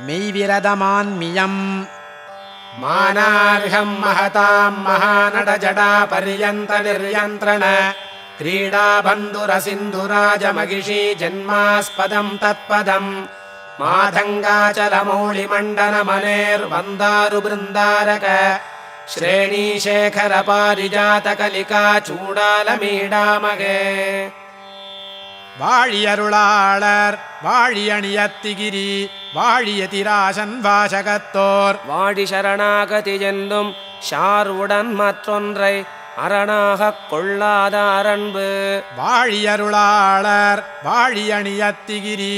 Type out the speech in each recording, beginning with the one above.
மெய்விரதமான்மியம் மானார்ஹம் மகதாம் மகாநடஜடா பரியந்த நிர்யந்திரண क्रीडाबन्धुर सिन्धुराजमगिषी जन्मास्पदं तत्पदम् मातङ्गाचलमौलिमण्डनमनेर्वन्दारुबृन्दारक श्रेणीशेखरपारिजातकलिका चूडालमीडामगे வாழியருளாளர் வாழியணியத்திகிரி வாழியதிராசன் வாசகத்தோர் வாழி சரணாகதி என்னும் ஷார்வுடன் மற்றொன்றை அரணாகக் கொள்ளாத அரண்பு வாழியருளாளர் வாழியணியத்திகிரி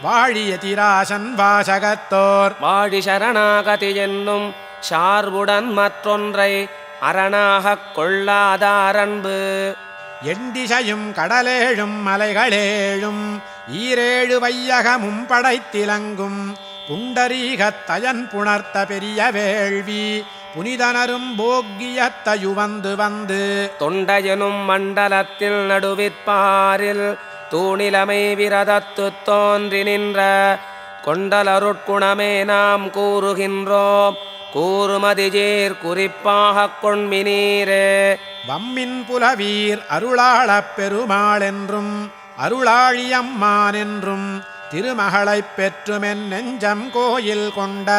வாழியதிராசன் வாசகத்தோர் வாழி சரணாகதி என்னும் ஷார்வுடன் மற்றொன்றை அரணாகக் கொள்ளாத அரண்பு எண்டிசையும் கடலேழும் மலைகளேழும் ஈரேழு வையகமும் படைத்திலங்கும் புண்டரீகத்தயன் புணர்த்த பெரிய வேள்வி புனிதனரும் போக்கியத்தையுவந்து வந்து தொண்டையனும் மண்டலத்தில் நடுவிற்பாரில் தூணிலமை விரதத்து தோன்றி நின்ற கொண்டலருட்குணமே நாம் கூறுகின்றோம் கூறுமதிஜேர் குறிப்பாகக் கொண்மினீரே வம்மின் புலவீர் அருளாளப் பெருமாளென்றும் அருளாழியம்மான் என்றும் திருமகளைப் பெற்றுமென் நெஞ்சம் கோயில் கொண்ட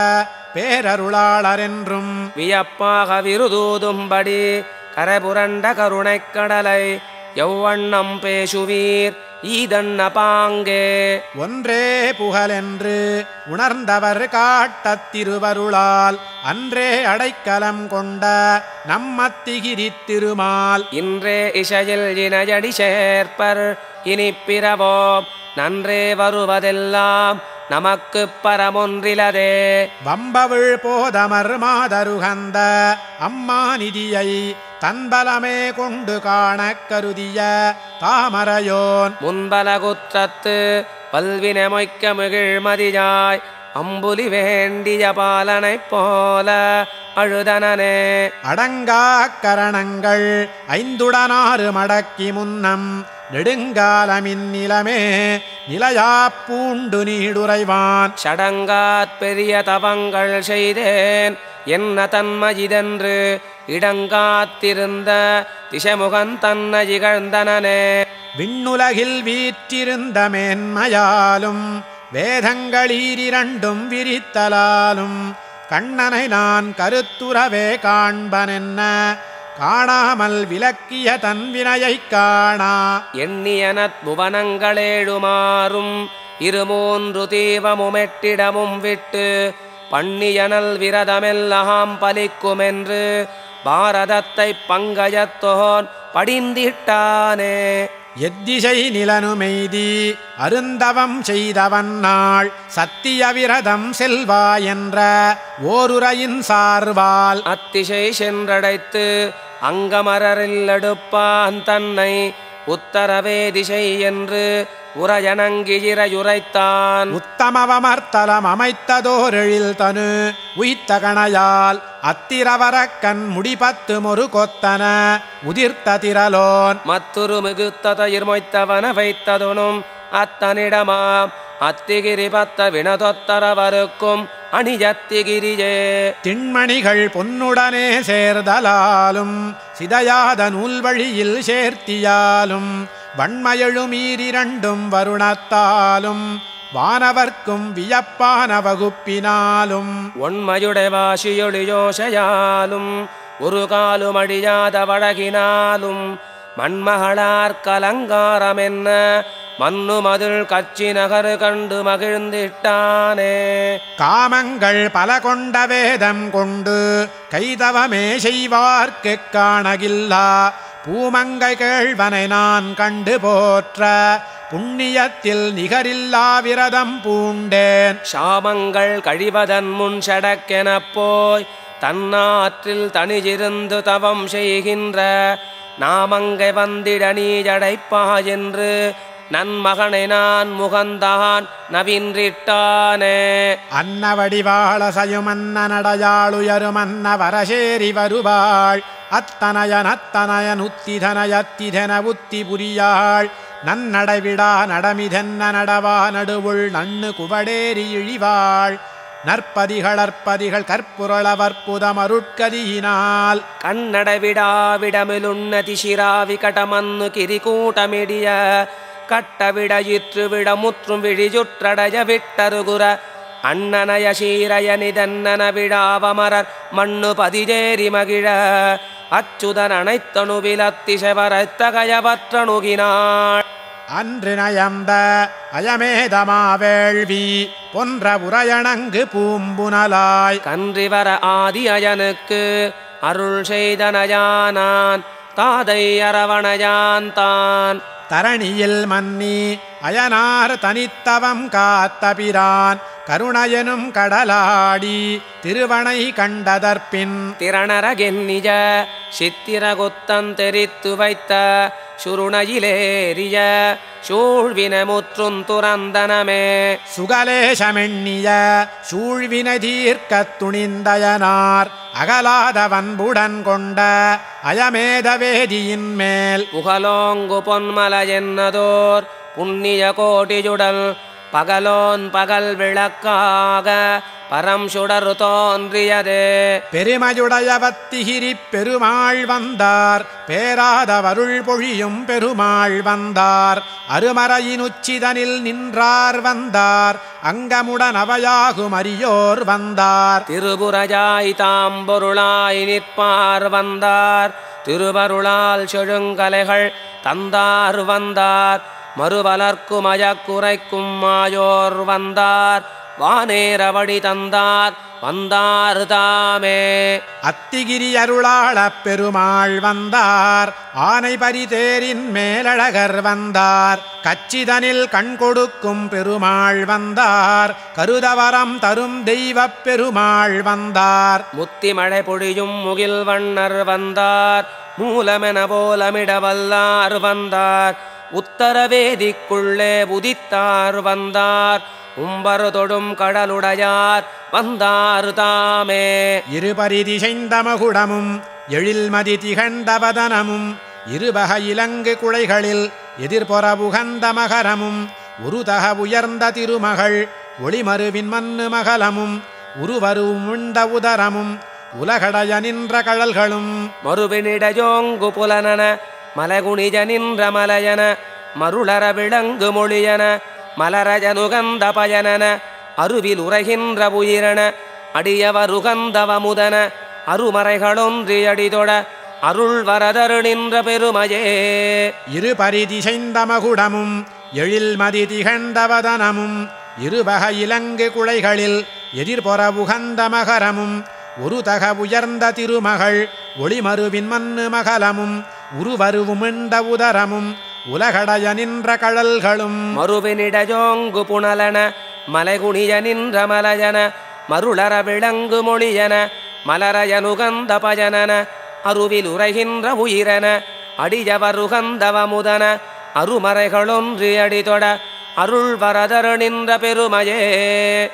பேரருளாளரென்றும் வியப்பாக விருதூதும்படி கரபுரண்ட கருணைக் கடலை எவ்வண்ணம் பேசுவீர் ஈதன்ன பாங்கே ஒன்றே புகழென்று உணர்ந்தவர் காட்டத் திருவருளால் அன்றே அடைக்கலம் கொண்ட நம்மத்திகிரி திருமால் இன்றே இசையில் இணையடி சேர்ப்பர் இனிப்பிரவோம் நன்றே வருவதெல்லாம் நமக்கு பரமொன்றிலதே வம்பவிழ் போதமர் மாதருகந்த அம்மாநிதியை தன்பலமே கொண்டு காணக் கருதிய தாமரையோன் முன்பலகுற்றத்து பல்வினமொய்க்க மிகிழ்மதியாய் அம்புலி வேண்டிய பாலனைப் போல அழுதனனே அடங்கா கரணங்கள் ஐந்துடனாறு மடக்கி முன்னம் நெடுங்காலமின் நிலமே நிலையாப்பூண்டு நீடுரைவான் சடங்காத் பெரிய தவங்கள் செய்தேன் என்ன தன்மஜிதென்று இடங்காத்திருந்த திசமுகன் தன்னை இகழ்ந்தனனே விண்ணுலகில் வீற்றிருந்த மேன்மையாலும் வேதங்களீரிரண்டும் விரித்தலாலும் கண்ணனை நான் கருத்துறவே காண்பனென்ன காணாமல் விலக்கிய தன்வினையைக் காணா எண்ணியனத் புவனங்களேழுமாறும் இருமூன்று தீவமுமெட்டிடமும் விட்டு பண்ணியனல் விரதமெல்லாம் பலிக்குமென்று பாரதத்தை பங்கயத்தோன் படிந்திட்டானே எத்திசை நிலனுமெய்தி அருந்தவம் செய்தவன் நாள் சத்திய விரதம் செல்வா என்ற ஓருரையின் சார்வால் அத்திசை சென்றடைத்து அங்கமரரில் எடுப்பான் தன்னை உத்தரவே திசை என்று உரையணங்கியிரையுரைத்தான் உத்தமவமர்த்தலம் அமைத்ததோரெழில் தனு உய்த்த கணையால் அத்திரவரக்கண் முடிபத்து மொரு கொத்தன உதிர்த்த திரலோன் மத்துரு மிகுத்ததயிர் மொய்த்தவன வைத்ததுனும் அத்தனிடமாம் அத்திகிரி பத்த வினதொத்தரவருக்கும் அணியத்திகிரியே திண்மணிகள் பொன்னுடனே சேர்தலாலும் சிதையாத நூல்வழியில் சேர்த்தியாலும் வன்மையெழுமீரிரண்டும் வருணத்தாலும் வானவர்க்கும் வியப்பான வகுப்பினாலும் ஒன்மையுடை வாசியொளியோசையாலும் ஒரு காலும் அழியாத வழகினாலும் மண்மகளார் கலங்காரமென்ன மன்னு மதில் கச்சி நகரு கண்டு மகிழ்ந்திட்டானே காமங்கள் பல கொண்ட வேதம் கொண்டு கைதவமே செய்வார்க்கு காணகில்லா பூமங்கை கேழ்வனை நான் கண்டு போற்ற புண்ணியத்தில் நிகரில்லா விரதம் பூண்டேன் சாமங்கள் கழிவதன் முன் சடக்கெனப் போய் தன்னாற்றில் தனியிருந்து தவம் செய்கின்ற நாமங்கை வந்திட நீஜடைப்பா என்று நன்மகனை நான் முகந்தான் நவின்றிட்டானே அன்னவடிவாளசையும் அன்ன நடையாளுயரும் அன்ன வரசேரி வருவாள் அத்தனயன் உத்திதனயத்திதென உத்தி புரியாள் நன்னடைவிடா நடமிதென்ன நடவா நடுவுள் நன்னு குவடேரி இழிவாள் நற்பதிகளற்பதிகள் கற்புரளவற்புதமருட்கதியினால் கண்ணடவிடாவிடமிலுன்னதி சிராவி கடமன்னு கிரிகூட்டமிடிய கட்டவிடயிற்று விட முற்றும் விழிஜுற்றடைய விட்டருகுர அண்ணனய சீரய நிதன்னன விடாவமரர் மண்ணு பதிஜேரி மகிழ அச்சுதன் அனைத்தணுவில் அத்திசவரத்தகயவற்றணுகினாள் அன்று நயந்த அயமேதமாவேள்வி பொன்ற உரையணங்கு பூம்புனலாய் கன்றிவர ஆதி அயனுக்கு அருள் செய்தனயானான் தாதை அரவணையான் தான் தரணியில் மன்னி அயனார் தனித்தவம் காத்தபிரான் கருணையனும் கடலாடி திருவனை கண்டதற்பின் திறனரகென்னிஜ சித்திரகுத்தன் தெரித்து வைத்த சுருணையிலேறிய சூழ்வின முற்றும் துறந்தனமே சுகலேசமெண்ணிய சூழ்வினை தீர்க்கத் துணிந்தயனார் அகலாத வன்புடன் கொண்ட அயமேதவேதியின் மேல் புகலோங்கு பொன்மல என்னதோர் புண்ணிய கோடியுடல் பகலோன் பகல் விளக்காக பரம் சுடரு தோன்றியதே பெருமையுடையவத்திகிரி பெருமாள் வந்தார் பேராதவருள் பொழியும் பெருமாள் வந்தார் அருமறையினுச்சிதனில் நின்றார் வந்தார் அங்கமுடன் அவையாகும் அரியோர் வந்தார் திருபுரஜாய் தாம்பொருளாய் நிற்பார் வந்தார் திருவருளால் செழுங்கலைகள் தந்தார் வந்தார் மறுவலர்க்கும் அயக்குறைக்கும் மாயோர் வந்தார் வானேரவடி தந்தார் வந்தார் தாமே அத்திகிரி அருளாளப் பெருமாள் வந்தார் ஆனை பரிதேரின் மேலழகர் வந்தார் கச்சிதனில் கண் கொடுக்கும் பெருமாள் வந்தார் கருதவரம் தரும் தெய்வப் பெருமாள் வந்தார் முத்தி மழை பொழியும் முகில் வண்ணர் வந்தார் மூலமென போலமிடவல்லார் வந்தார் உத்தரவேதிக்குள்ளே உதித்தார் வந்தார் உம்பரு தொடும் கடலுடையார் வந்தார் தாமே இருபரிதிசைந்த மகுடமும் எழில்மதி திகழ்ந்தவதனமும் இருபக இலங்கு குழைகளில் எதிர்பொறபுகந்த மகரமும் உருதக உயர்ந்த திருமகள் ஒளிமருவின் மண்ணு மகலமும் உருவரும் உண்ட உதரமும் உலகடைய நின்ற கழல்களும் மறுவினிடஜோங்கு புலனன மலகுணிஜ நின்ற மலையன மருளர விளங்கு மொழியன மலரஜனுகந்த பயனன அருவில் உரைகின்ற உயிரன அடியவருகந்தவமுதன அருமறைகளொன்றியடிதொட அருள் வரதரு நின்ற பெருமையே இருபரிதிசைந்த மகுடமும் எழில்மதி திகழ்ந்தவதனமும் இருபக இலங்கு குழைகளில் எதிர்பொறபுகந்த மகரமும் ஒருதக உயர்ந்த திருமகள் ஒளிமருவின் மண்ணு மகலமும் உருவருவுமிண்ட உதரமும் உலகடைய நின்ற கழல்களும் மறுவினிடஜோங்கு புனலன மலைகுணிய நின்ற மலையன மருளர விளங்கு மொழியன மலரயனுகந்த பயனன அருவில் உரைகின்ற உயிரன அடியவருகந்தவமுதன அருமறைகளொன்றியடிதொட அருள் வரதரு நின்ற பெருமையே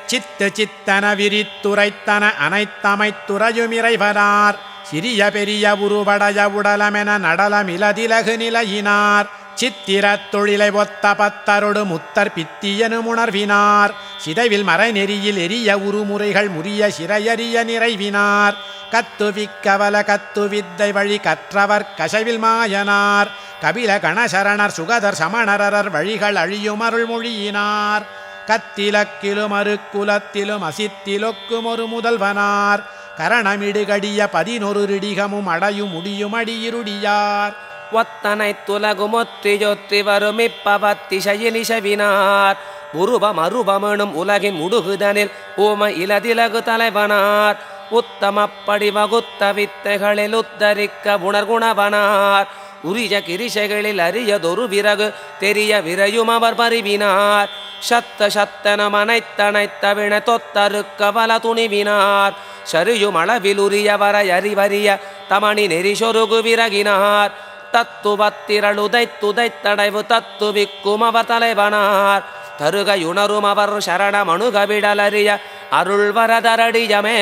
சித்து சித்தன விரித்துரைத்தன அனைத்தமைத்துறையுமிறைவனார் சிறிய பெரிய உருவடைய உடலமென நடலமிலதிலகு நிலையினார் சித்திரத் தொழிலை ஒத்த பத்தரொடு முத்தர் பித்தியனும் உணர்வினார் சிதைவில் மறைநெறியில் எரிய உருமுறைகள் முறிய சிறையறிய நிறைவினார் கத்துவிக்கவல கத்துவித்தை வழி கற்றவர் கசவில் மாயனார் கபில கணசரணர் சுகதர் சமணரர் வழிகள் அழியும் அருள்மொழியினார் கத்திலக்கிலும் அருக்குலத்திலும் அசித்திலொக்கும் ஒரு முதல்வனார் கரணமிடுகடிய 11 ரிடிகமும் அடையும் முடியும் அடியிருடியார் ஒத்தனை துலகுமொற்றியொற்றி வருமிப்பவத்திசையிலிசவினார் உருவம் அருவமெனும் உலகின் உடுகுதனில் ஊம இலதிலகு தலைவனார் உத்தமப்படி வகுத்த வித்தைகளில் உத்தரிக்க உணர்குணவனார் உரிய கிரிசைகளில் அரியதொரு விறகு தெரிய விரையும் அவர் பரிவினார் சத்த சத்தனம் அனைத்தனைத்தவின தொத்தருக்க வல துணிவினார் சரியும் அளவில் உரிய வரை அறிவறிய தமணி நெறிசொருகு விறகினார் தத்துவத்திரளுதைத்துதைத்தடைவு தத்துவிக்கும் அவர் தலைவனார் தருகையுணரும் அவர் சரணமணுகவிடலறிய அருள் வரதரடியமே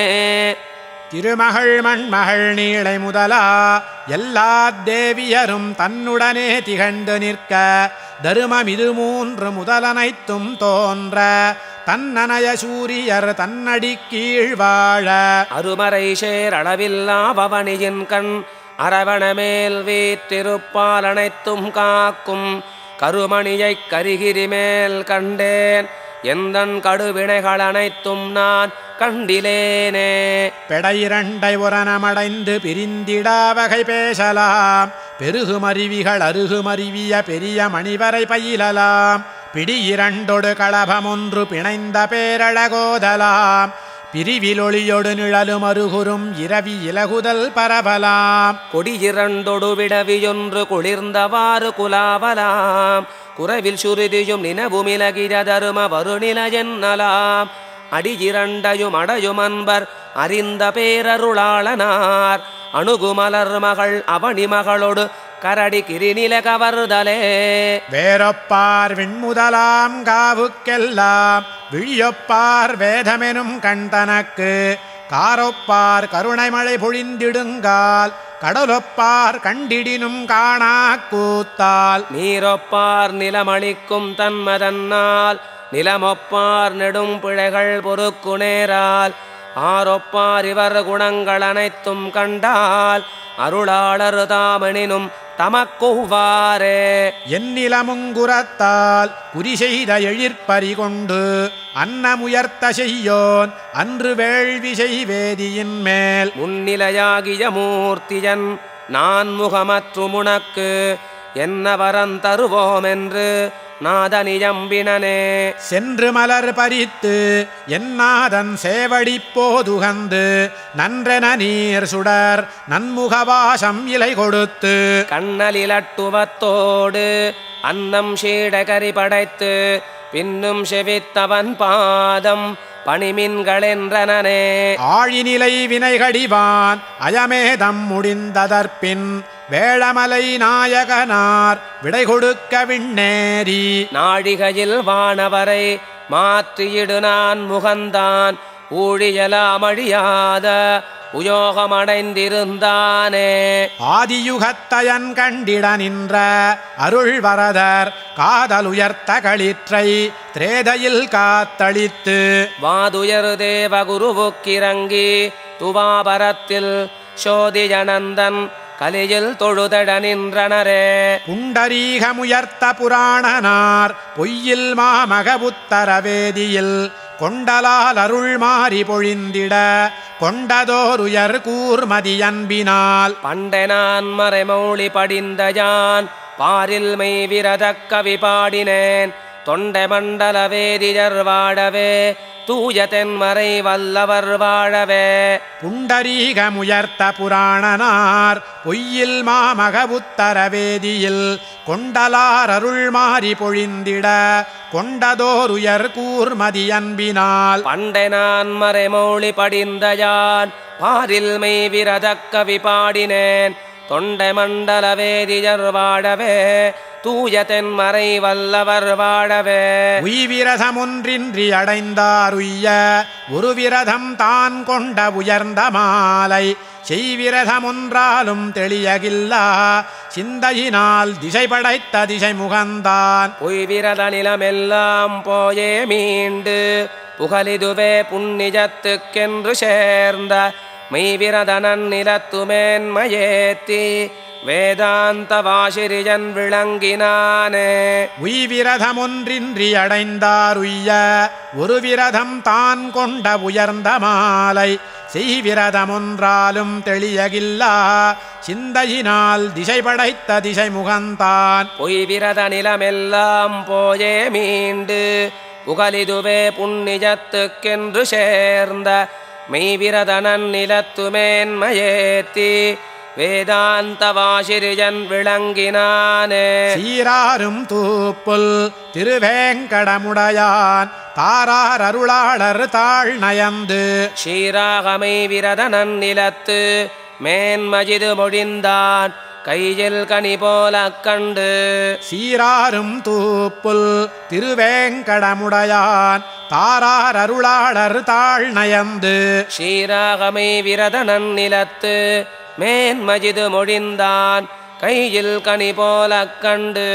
திருமகள் மண்மகள் நீளை முதலா எல்லா தேவியரும் தன்னுடனே திகழ்ந்து நிற்க தருமம் இது மூன்று முதலனைத்தும் தோன்ற தன்னனய சூரியர் தன்னடி கீழ் வாழ அருமறை சேர் அளவில்லா பவனியின் கண் அரவணமேல் வீற்றிருப்பால் அனைத்தும் காக்கும் கருமணியைக் கரிகிரி மேல் கண்டேன் எந்தன் கடுவினைகள் அனைத்தும் நான் கண்டிலேனே. பெடையிரண்டை உரணமடைந்து பிரிந்திடா வகை பேசலாம் பெருகுமருவிகள் அருகுமருவிய பெரிய மணிவரை பயிலலாம் பிடியிரண்டொடு களபமொன்று பிணைந்த பேரழகோதலாம் பிரிவிலொளியொடு நிழலும் அருகுரும் இரவி இலகுதல் பரவலாம் கொடியிரண்டொடு விடவியொன்று குளிர்ந்தவாறு குலாவலாம் குறவில் சுருதியும் நினவுமிலகிர தரும வருநில என்னலாம் அடியிரண்டையும் அடையும் அன்பர் அறிந்த பேரருளாளனார் அணுகுமலர் மகள் அவனி மகளொடு கரடி கிரிநில கவர்தலே. வேறொப்பார் விண்முதலாம் காவுக்கெல்லாம் விழியொப்பார் வேதமெனும் கண்டனக்கு காரொப்பார் கருணை மழை பொழிந்திடுங்கால் கடலொப்பார் கண்டிடினும் காணா கூத்தால் நீரொப்பார் நிலமளிக்கும் தன்மதன்னால் நிலமொப்பார் நெடும் பிழைகள் பொறுக்கு நேரால் ஆரொப்பார் இவர் குணங்கள் அனைத்தும் கண்டால் அருளாளர் தாமனினும் தமக்குவாரே. எந்நிலமுங்குரத்தால் குறி செய்த எழிற்பறி கொண்டு அன்னமுயர்த்த செய்யோன் அன்று வேள்வி செய்வேதியின் மேல் முன்னிலையாகிய மூர்த்தியன் நான் முகமற்று முனக்கு என்ன வரன் தருவோமென்று நாதனியம்பினனே. சென்று மலர் பறித்து என்னாதன் சேவடி போதுகந்து நன்றென நீர் சுடர் நன்முகவாசம் இலை கொடுத்து கண்ணலிலட்டுவத்தோடு அன்னம் சீடகரி படைத்து பின்னும் செவித்தவன் பாதம் பணிமின்களென்றனே. ஆழிநிலை வினைகடிவான் அயமேதம் முடிந்ததற்பின் வேளமலை நாயகனார் விடை கொடுக்க விண்ணேரி நாழிகையில் வானவரை மாற்றியிடு நான் முகந்தான் ஊழியலாமழியாத உயோகமடைந்திருந்தானே. ஆதியுகத்தயன் கண்டிட நின்ற அருள் வரதர் காதல் உயர்த்த களிற்றை திரேதையில் காத்தளித்து வாதுயர் தேவகுருவுக்கிறங்கி துவாபரத்தில் சோதியனந்தன் கலியில் தொழுதட நின்றனரே. புண்டரீகமுயர்த்த புராணனார் பொய்யில் மாமகபுத்தரவேதியில் கொண்டலால் அருள் மாறி பொழிந்திட கொண்டதோருயர் கூர்மதியன்பினால் பண்டெனான் மறைமௌழி படிந்த யான் பாரில் மெய் விரதக் கவி பாடினேன் தொண்டை மண்டல வேதியர் வாழவே தூய தென்மறை வல்லவர் வாழவே. புண்டரீகமுயர்த்த புராணனார் பொய்யில் மாமகபுத்தரவேதியில் கொண்டலார் அருள் மாறி பொழிந்திட கொண்டதோருயர் கூர்மதியன்பினால் பண்டெனான் மறைமௌழி படிந்த யான் பாரில் மெய் விரதக் கவி பாடினேன் தொண்டை மண்டல வேதியர் வாழவே தூய தென்மறை வல்லவர் வாழவே. உய்விரதமொன்றின்றி அடைந்தாருய்ய ஒரு விரதம் தான் கொண்ட உயர்ந்த மாலை செய்விரதமொன்றாலும் தெளியகில்லா சிந்தையினால் திசை படைத்த திசை முகந்தான் பொய்விரத நிலமெல்லாம் போயே மீண்டு புகலிதுவே புண்ணியத்துக்கென்று சேர்ந்த மெய்விரதனன் நிலத்துமேன்மையேத்தி வேதாந்த வாசிரியன் விளங்கினானே. உய்விரதமொன்றின்றி அடைந்தாருய்ய ஒரு விரதம் தான் கொண்ட உயர்ந்த மாலை செய்விரதமொன்றாலும் தெளியகில்லா சிந்தையினால் திசை படைத்த திசை முகந்தான் பொய்விரத நிலமெல்லாம் போயே மீண்டு புகலிதுவே புண்ணியத்துக்கென்று சேர்ந்த மெய்விரதனன் நிலத்துமேன்மையேத்தி வேதாந்த வாசிரியன் விளங்கினானே. சீராரும் தூப்புல் திருவேங்கடமுடையான் தாரார் அருளாளர் தாழ் நயந்து ஷீராகமை விரதனன் நிலத்து மேன்மஜிது மொழிந்தான் கையில் கனி போல கண்டு சீராரும் தூப்புல் திருவேங்கடமுடையான் தாரார் அருளாளர் தாழ் நயந்து ஷீராகமை விரதனன் நிலத்து மேன்மஜிது மொழிந்தான் கையில் கனி போல கண்டு